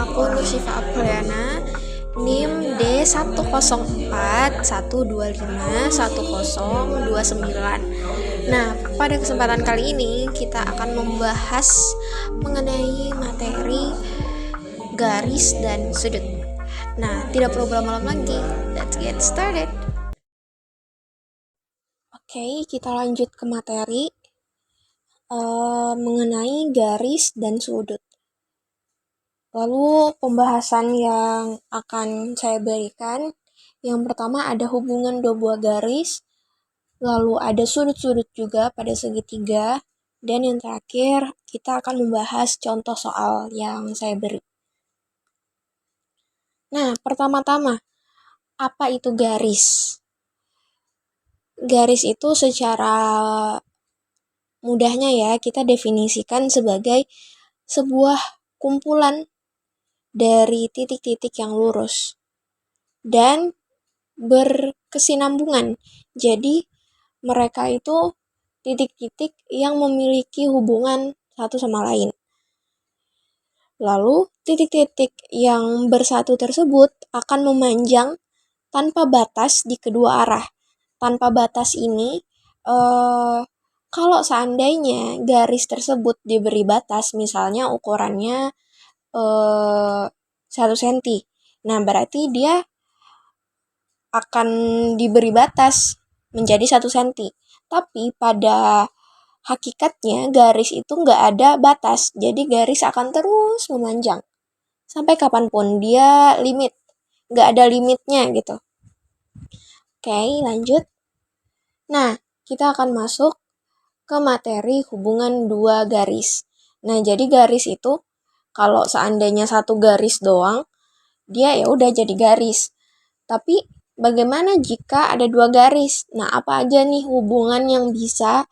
aku Nur Syifa Apriana, NIM D10412510209. Nah, pada kesempatan kali ini kita akan membahas mengenai materi garis dan sudut. Nah, tidak perlu berlama-lama lagi, let's get started. Oke, kita lanjut ke materi mengenai garis dan sudut. Lalu pembahasan yang akan saya berikan, yang pertama ada hubungan dua buah garis, lalu ada sudut-sudut juga pada segitiga, dan yang terakhir kita akan membahas contoh soal yang saya beri. Nah, pertama-tama, apa itu garis? Garis itu secara mudahnya ya, kita definisikan sebagai sebuah kumpulan dari titik-titik yang lurus dan berkesinambungan. Jadi mereka itu titik-titik yang memiliki hubungan satu sama lain. Lalu titik-titik yang bersatu tersebut akan memanjang tanpa batas di kedua arah. Tanpa batas ini kalau seandainya garis tersebut diberi batas, misalnya ukurannya 1 cm. Nah, berarti dia akan diberi batas menjadi 1 cm. Tapi pada hakikatnya garis itu nggak ada batas. Jadi garis akan terus memanjang. Sampai kapanpun dia limit. Nggak ada limitnya gitu. Oke, lanjut. Nah, kita akan masuk ke materi hubungan dua garis. Nah, jadi garis itu kalau seandainya satu garis doang, dia ya udah jadi garis. Tapi bagaimana jika ada dua garis? Nah, apa aja nih hubungan yang bisa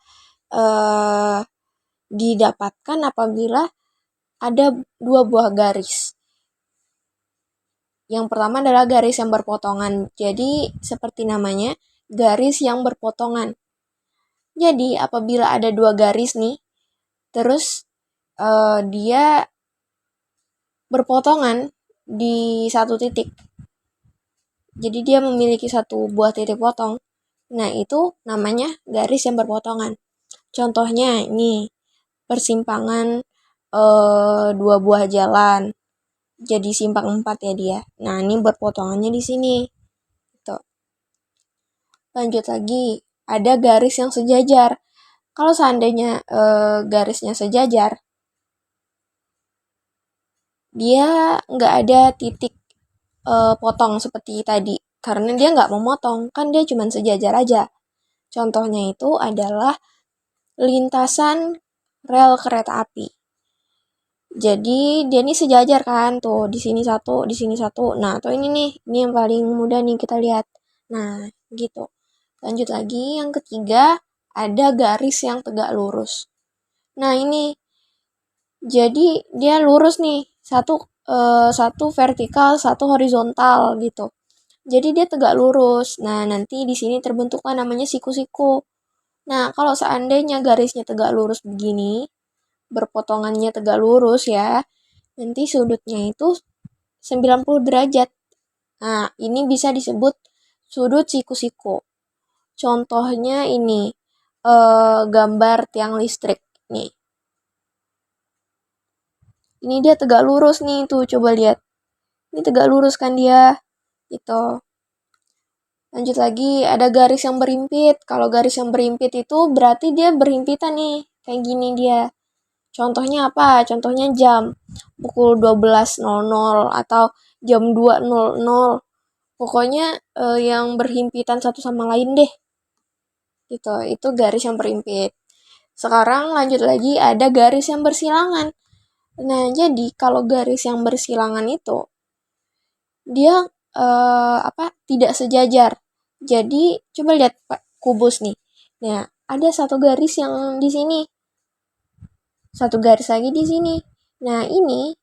didapatkan apabila ada dua buah garis? Yang pertama adalah garis yang berpotongan. Jadi, seperti namanya, garis yang berpotongan. Jadi, apabila ada dua garis nih, terus dia berpotongan di satu titik. Jadi dia memiliki satu buah titik potong. Nah, itu namanya garis yang berpotongan. Contohnya ini persimpangan dua buah jalan. Jadi simpang 4 ya dia. Nah, ini berpotongannya di sini. Gitu. Lanjut lagi, ada garis yang sejajar. Kalau seandainya garisnya sejajar, dia nggak ada titik potong seperti tadi. Karena dia nggak memotong, kan dia cuma sejajar aja. Contohnya itu adalah lintasan rel kereta api. Jadi dia ini sejajar kan, tuh di sini satu, di sini satu. Nah, tuh ini nih, ini yang paling mudah nih kita lihat. Nah, gitu. Lanjut lagi, yang ketiga ada garis yang tegak lurus. Nah, ini jadi dia lurus nih, satu vertikal, satu horizontal gitu. Jadi dia tegak lurus. Nah, nanti di sini terbentuklah namanya siku-siku. Nah, kalau seandainya garisnya tegak lurus begini, berpotongannya tegak lurus ya, nanti sudutnya itu 90 derajat. Nah, ini bisa disebut sudut siku-siku. Contohnya ini, gambar tiang listrik nih. Ini dia tegak lurus nih, tuh coba lihat. Ini tegak lurus kan dia, gitu. Lanjut lagi, ada garis yang berimpit. Kalau garis yang berimpit itu berarti dia berhimpitan nih, kayak gini dia. Contohnya apa? Contohnya jam pukul 12.00 atau jam 2.00. Pokoknya yang berhimpitan satu sama lain deh. Gitu, itu garis yang berimpit. Sekarang lanjut lagi, ada garis yang bersilangan. Nah, jadi kalau garis yang bersilangan itu dia tidak sejajar. Jadi coba lihat kubus nih. Nah, ada satu garis yang di sini. Satu garis lagi di sini. Nah, ini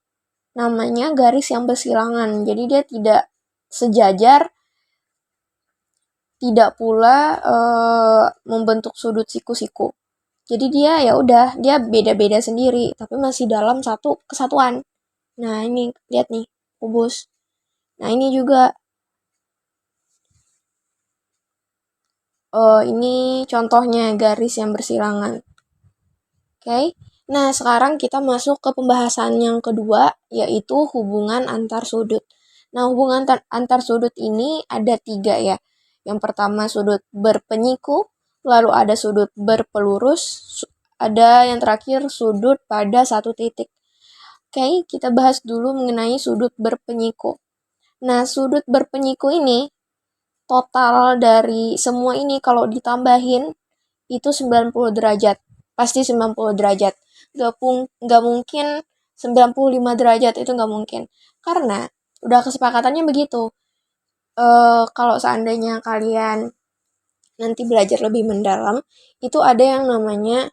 namanya garis yang bersilangan. Jadi dia tidak sejajar, tidak pula membentuk sudut siku-siku. Jadi dia ya udah, dia beda-beda sendiri, tapi masih dalam satu kesatuan. Nah, ini lihat nih, kubus. Nah, ini juga ini contohnya garis yang bersilangan. Oke. Nah, sekarang kita masuk ke pembahasan yang kedua, yaitu hubungan antar sudut. Nah, hubungan antar sudut ini ada 3 ya. Yang pertama sudut berpenyiku, lalu ada sudut berpelurus, ada yang terakhir sudut pada satu titik. Oke, kita bahas dulu mengenai sudut berpenyiku. Nah, sudut berpenyiku ini, total dari semua ini kalau ditambahin, itu 90 derajat. Pasti 90 derajat. Gak mungkin 95 derajat, itu gak mungkin. Karena udah kesepakatannya begitu. Kalau seandainya kalian nanti belajar lebih mendalam, itu ada yang namanya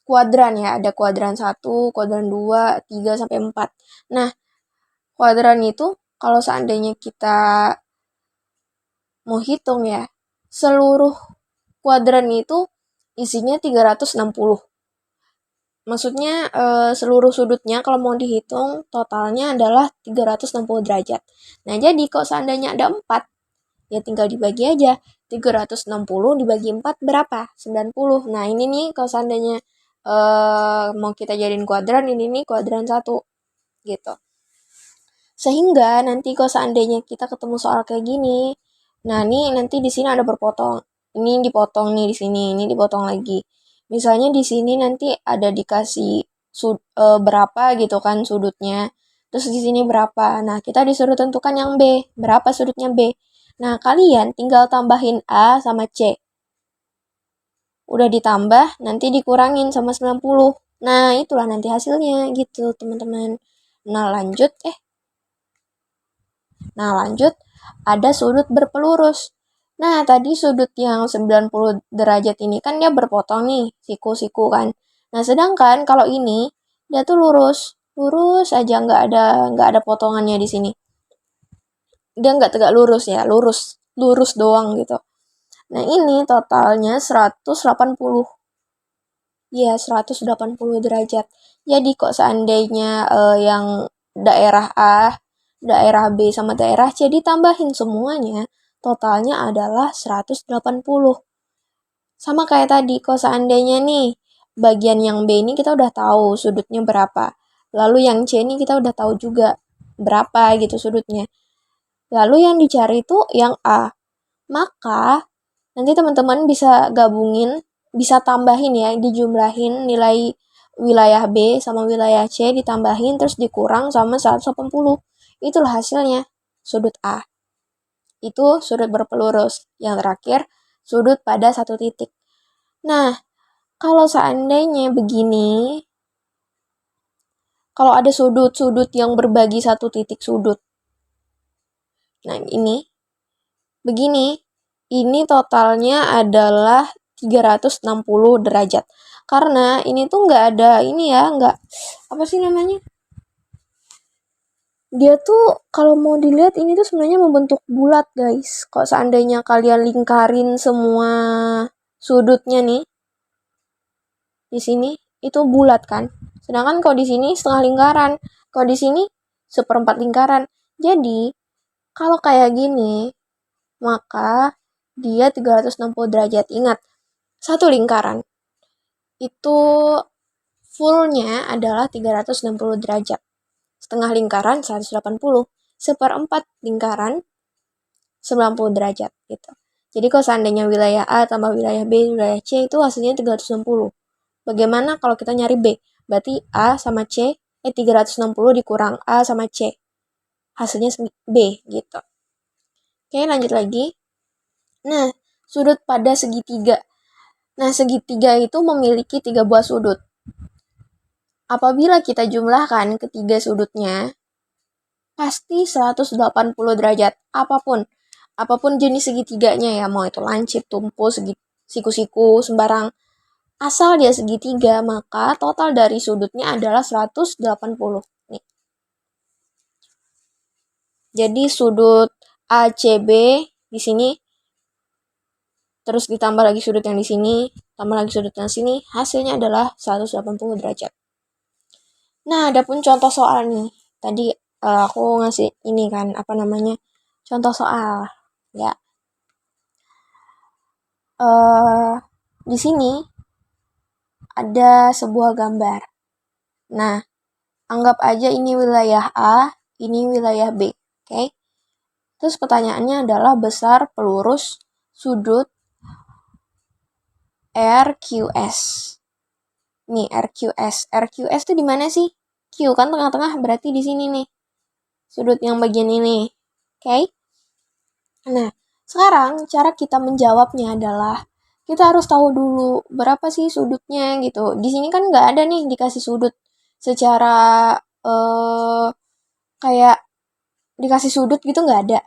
kuadran ya. Ada kuadran 1, kuadran 2, 3, sampai 4. Nah, kuadran itu kalau seandainya kita mau hitung ya, seluruh kuadran itu isinya 360. Maksudnya seluruh sudutnya kalau mau dihitung totalnya adalah 360 derajat. Nah, jadi kalau seandainya ada 4, ya tinggal dibagi aja. 360 dibagi 4 berapa? 90. Nah, ini nih kalau seandainya mau kita jadiin kuadran, ini nih kuadran 1 gitu. Sehingga nanti kalau seandainya kita ketemu soal kayak gini, nah ini nanti di sini ada berpotong. Ini dipotong nih di sini, ini dipotong lagi. Misalnya di sini nanti ada dikasih berapa gitu kan sudutnya. Terus di sini berapa. Nah, kita disuruh tentukan yang B. Berapa sudutnya B. Nah, kalian tinggal tambahin A sama C. Udah ditambah, nanti dikurangin sama 90. Nah, itulah nanti hasilnya gitu, teman-teman. Nah, lanjut. Nah, lanjut, ada sudut berpelurus. Nah, tadi sudut yang 90 derajat ini kan dia berpotong nih, siku-siku kan. Nah, sedangkan kalau ini, dia tuh lurus. Lurus aja, nggak ada potongannya di sini. Dia nggak tegak lurus ya, lurus doang gitu. Nah, ini totalnya 180. Ya, 180 derajat. Jadi kok seandainya yang daerah A, daerah B, sama daerah C ditambahin semuanya, totalnya adalah 180. Sama kayak tadi, kok seandainya nih, bagian yang B ini kita udah tahu sudutnya berapa. Lalu yang C ini kita udah tahu juga berapa gitu sudutnya. Lalu yang dicari itu yang A. Maka nanti teman-teman bisa gabungin, bisa tambahin ya, dijumlahin nilai wilayah B sama wilayah C, ditambahin terus dikurang sama 180. Itulah hasilnya sudut A. Itu sudut berpelurus. Yang terakhir, sudut pada satu titik. Nah, kalau seandainya begini, kalau ada sudut-sudut yang berbagi satu titik sudut. Nah, ini begini, ini totalnya adalah 360 derajat. Karena ini tuh nggak ada ini ya, nggak apa sih namanya? Dia tuh kalau mau dilihat ini tuh sebenarnya membentuk bulat, guys. Kalau seandainya kalian lingkarin semua sudutnya nih di sini itu bulat kan. Sedangkan kalau di sini setengah lingkaran, kalau di sini seperempat lingkaran. Jadi, kalau kayak gini, maka dia 360 derajat. Ingat, satu lingkaran itu fullnya adalah 360 derajat. Setengah lingkaran 180, seperempat lingkaran 90 derajat gitu. Jadi kalau seandainya wilayah A tambah wilayah B, wilayah C itu hasilnya 360. Bagaimana kalau kita nyari B? Berarti A sama C, 360 dikurang A sama C. Hasilnya B gitu. Oke, lanjut lagi. Nah, sudut pada segitiga. Nah, segitiga itu memiliki 3 buah sudut. Apabila kita jumlahkan ketiga sudutnya, pasti 180 derajat. Apapun jenis segitiganya ya, mau itu lancip, tumpul, siku-siku, sembarang. Asal dia segitiga, maka total dari sudutnya adalah 180. Nih. Jadi sudut ACB di sini, terus ditambah lagi sudut yang di sini, tambah lagi sudut yang sini, hasilnya adalah 180 derajat. Nah, ada pun contoh soal nih. Tadi aku ngasih ini kan, contoh soal. Ya, di sini ada sebuah gambar. Nah, anggap aja ini wilayah A, ini wilayah B. Oke? Terus pertanyaannya adalah besar pelurus sudut RQS. Nih, RQS. RQS itu di mana sih? Q kan tengah-tengah, berarti di sini nih. Sudut yang bagian ini. Oke? Nah, sekarang cara kita menjawabnya adalah kita harus tahu dulu berapa sih sudutnya gitu. Di sini kan nggak ada nih dikasih sudut secara kayak dikasih sudut gitu nggak ada.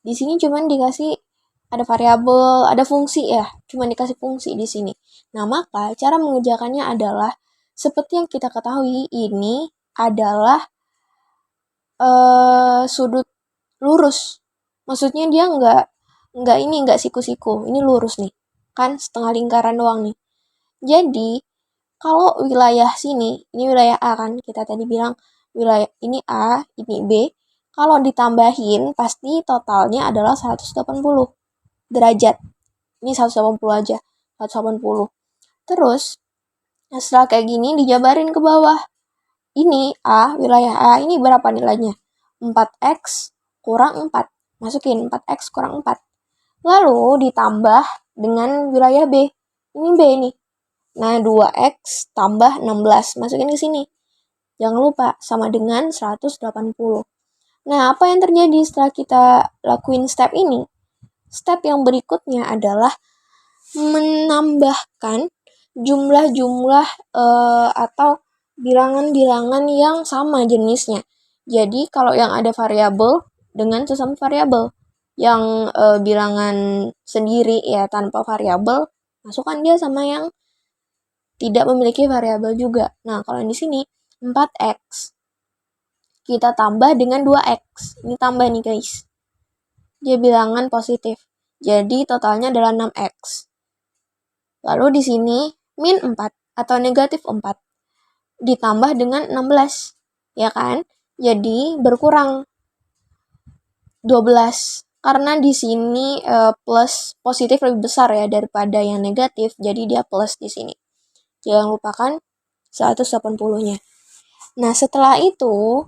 Di sini cuman dikasih ada variabel, ada fungsi ya, cuman dikasih fungsi di sini. Nah, maka cara mengerjakannya adalah seperti yang kita ketahui ini adalah sudut lurus. Maksudnya dia nggak siku-siku. Ini lurus nih. Kan setengah lingkaran doang nih. Jadi, kalau wilayah sini, ini wilayah A kan, kita tadi bilang wilayah ini A, ini B. Kalau ditambahin, pasti totalnya adalah 180 derajat. Ini 180 aja, 180. Terus, setelah kayak gini dijabarin ke bawah. Ini A, wilayah A, ini berapa nilainya? 4X kurang 4. Masukin 4X kurang 4. Lalu ditambah dengan wilayah B. Ini B nih. Nah, 2X tambah 16. Masukin ke sini. Jangan lupa, sama dengan 180. Nah, apa yang terjadi setelah kita lakuin step ini? Step yang berikutnya adalah menambahkan jumlah-jumlah atau bilangan-bilangan yang sama jenisnya. Jadi, kalau yang ada variabel dengan sesama variabel, yang bilangan sendiri ya tanpa variabel, masukkan dia sama yang tidak memiliki variabel juga. Nah, kalau di sini 4X kita tambah dengan 2X. Ini tambah nih guys. Dia bilangan positif. Jadi totalnya adalah 6X. Lalu di sini min 4 atau negatif 4 ditambah dengan 16. Ya kan? Jadi berkurang 12. Karena di sini plus positif lebih besar ya daripada yang negatif. Jadi dia plus di sini. Jangan lupakan 180-nya. Nah, setelah itu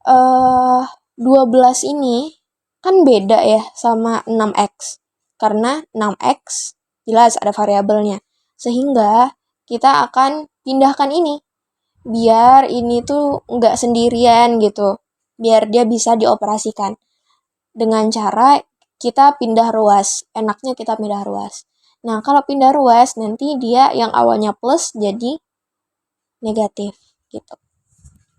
12 ini kan beda ya sama 6X. Karena 6X jelas ada variabelnya. Sehingga kita akan pindahkan ini. Biar ini tuh nggak sendirian gitu. Biar dia bisa dioperasikan. Dengan cara kita pindah ruas. Enaknya kita pindah ruas. Nah, kalau pindah ruas, nanti dia yang awalnya plus jadi negatif gitu.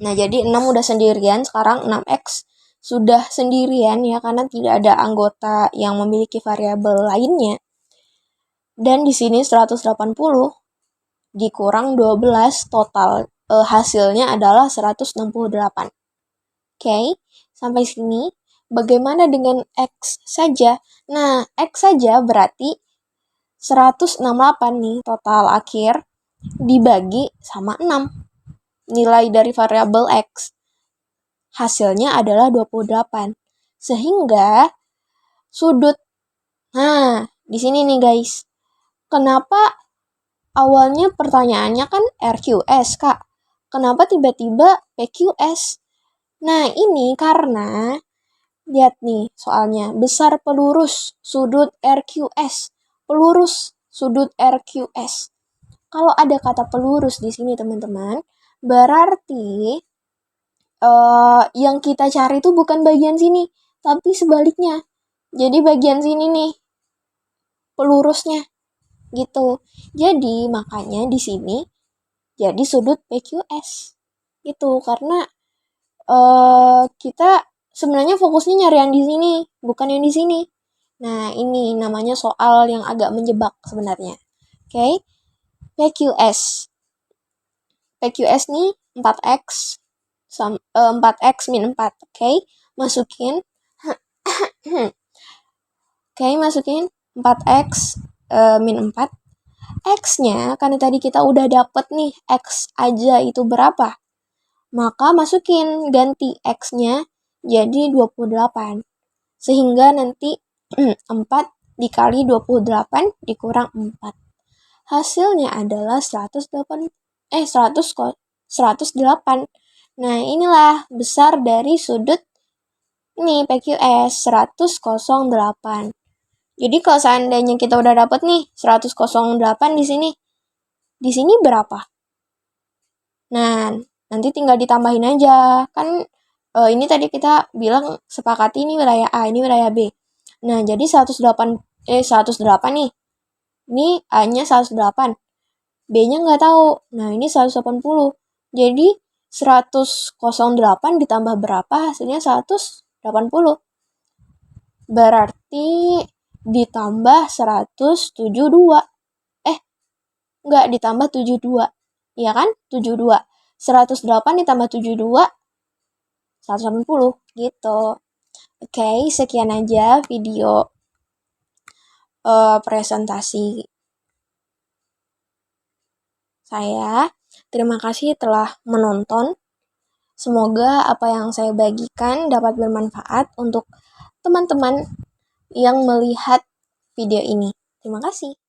Nah, jadi 6 udah sendirian, sekarang 6X sudah sendirian ya, karena tidak ada anggota yang memiliki variabel lainnya. Dan di sini 180 dikurang 12 total hasilnya adalah 168. Oke, sampai sini. Bagaimana dengan X saja? Nah, X saja berarti 168 nih total akhir dibagi sama 6. Nilai dari variabel X. Hasilnya adalah 28. Sehingga sudut. Nah, di sini nih guys. Kenapa awalnya pertanyaannya kan RQS, Kak? Kenapa tiba-tiba PQS? Nah, ini karena lihat nih soalnya, besar pelurus sudut RQS. Pelurus sudut RQS. Kalau ada kata pelurus di sini teman-teman, berarti yang kita cari itu bukan bagian sini, tapi sebaliknya. Jadi bagian sini nih, pelurusnya. Gitu. Jadi makanya di sini jadi sudut PQS. Gitu, karena kita sebenarnya fokusnya nyari yang di sini, bukan yang di sini. Nah, ini namanya soal yang agak menjebak sebenarnya. Oke. PQS. PQS nih 4X 4X min 4. Oke. Masukin. Oke, masukin 4X min 4 X-nya, karena tadi kita udah dapet nih, X aja itu berapa? Maka masukin, ganti X-nya jadi 28. Sehingga nanti 4 dikali 28 dikurang 4. Hasilnya adalah 108. Nah, inilah besar dari sudut ini PQS 108. Jadi kalau seandainya kita udah dapat nih 108 di sini berapa? Nah, nanti tinggal ditambahin aja. Kan ini tadi kita bilang sepakati ini wilayah A, ini wilayah B. Nah, jadi 108 nih. Ini A-nya 108. B-nya nggak tahu. Nah, ini 180. Jadi 108 ditambah berapa? Hasilnya 180. Berarti ditambah 172. Nggak, ditambah 72. Iya kan? 72. 108 ditambah 72, 180. Gitu. Oke, sekian aja video presentasi saya. Terima kasih telah menonton. Semoga apa yang saya bagikan dapat bermanfaat untuk teman-teman yang melihat video ini. Terima kasih.